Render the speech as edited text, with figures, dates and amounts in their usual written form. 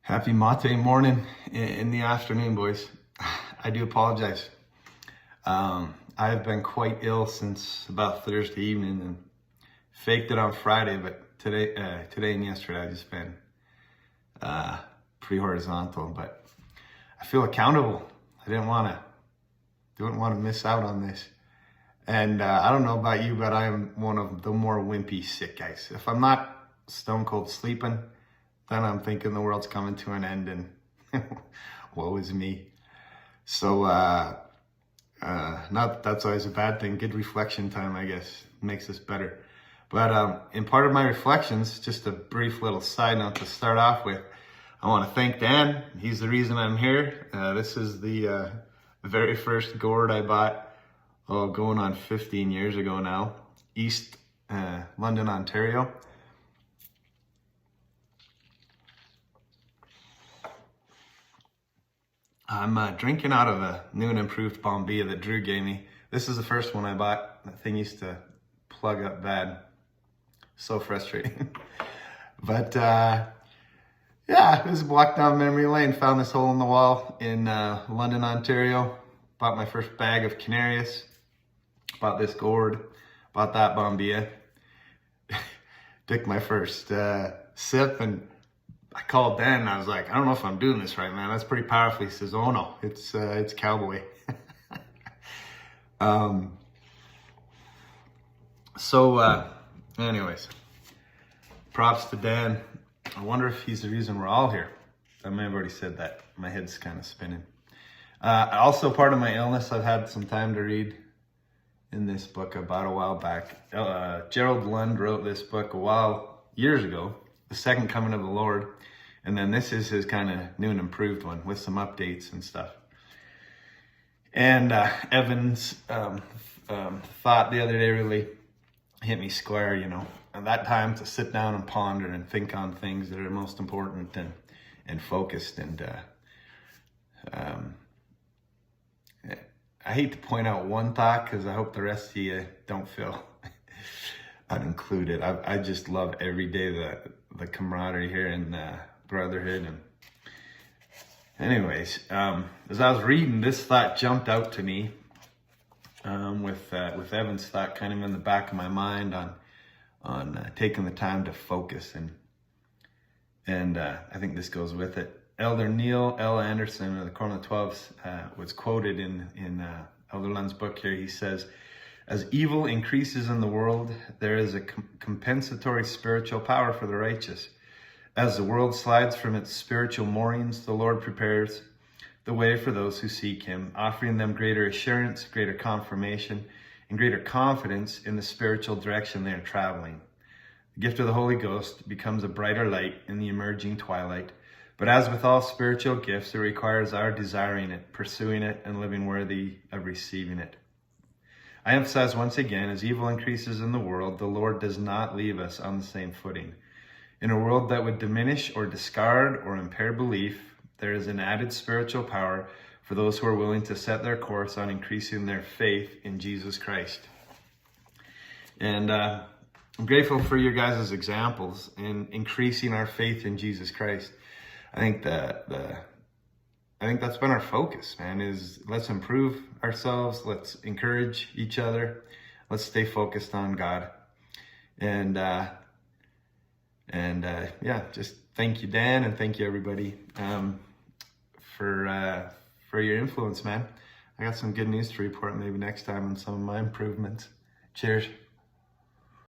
Happy mate morning in the afternoon, boys. I do apologize. I've been quite ill since about Thursday evening and faked it on Friday, but today and yesterday I've just been pretty horizontal, but I feel accountable. I didn't want to miss out on this. And I don't know about you, but I am one of the more wimpy sick guys. If I'm not stone cold sleeping, then I'm thinking the world's coming to an end and woe is me. So, not that that's always a bad thing. Good reflection time, I guess, makes us better. But in part of my reflections, just a brief little side note to start off with, I want to thank Dan. He's the reason I'm here. This is the very first gourd I bought, going on 15 years ago now, East London, Ontario. I'm drinking out of a new and improved Bombilla that Drew gave me. This is the first one I bought. That thing used to plug up bad. So frustrating. But yeah, it was a walk down memory lane. Found this hole in the wall in London, Ontario. Bought my first bag of Canarius. Bought this gourd. Bought that Bombilla. Took my first sip and I called Dan and I was like, I don't know if I'm doing this right, man. That's pretty powerful. He says, oh no, it's cowboy. Anyways, props to Dan. I wonder if he's the reason we're all here. I may have already said that. My head's kind of spinning. Also, part of my illness, I've had some time to read in this book about a while back. Gerald Lund wrote this book years ago, The Second Coming of the Lord. And then this is his kind of new and improved one with some updates and stuff. And Evan's thought the other day really hit me square, at that time to sit down and ponder and think on things that are most important and focused. And I hate to point out one thought because I hope the rest of you don't feel unincluded. I just love every day the camaraderie here and brotherhood. And anyways, as I was reading, this thought jumped out to me with Evan's thought kind of in the back of my mind on taking the time to focus, and I think this goes with it. Elder Neil L. Anderson of the Corona 12s was quoted in Elder Lund's book here. He says, as evil increases in the world, there is a compensatory spiritual power for the righteous. As the world slides from its spiritual moorings, the Lord prepares the way for those who seek him, offering them greater assurance, greater confirmation, and greater confidence in the spiritual direction they are traveling. The gift of the Holy Ghost becomes a brighter light in the emerging twilight. But as with all spiritual gifts, it requires our desiring it, pursuing it, and living worthy of receiving it. I emphasize once again, as evil increases in the world, the Lord does not leave us on the same footing. In a world that would diminish or discard or impair belief, there is an added spiritual power for those who are willing to set their course on increasing their faith in Jesus Christ. And I'm grateful for your guys' examples in increasing our faith in Jesus Christ. I think that's been our focus, man, is let's improve ourselves. Let's encourage each other. Let's stay focused on God. And just thank you, Dan, and thank you, everybody, for your influence, man. I got some good news to report maybe next time on some of my improvements. Cheers.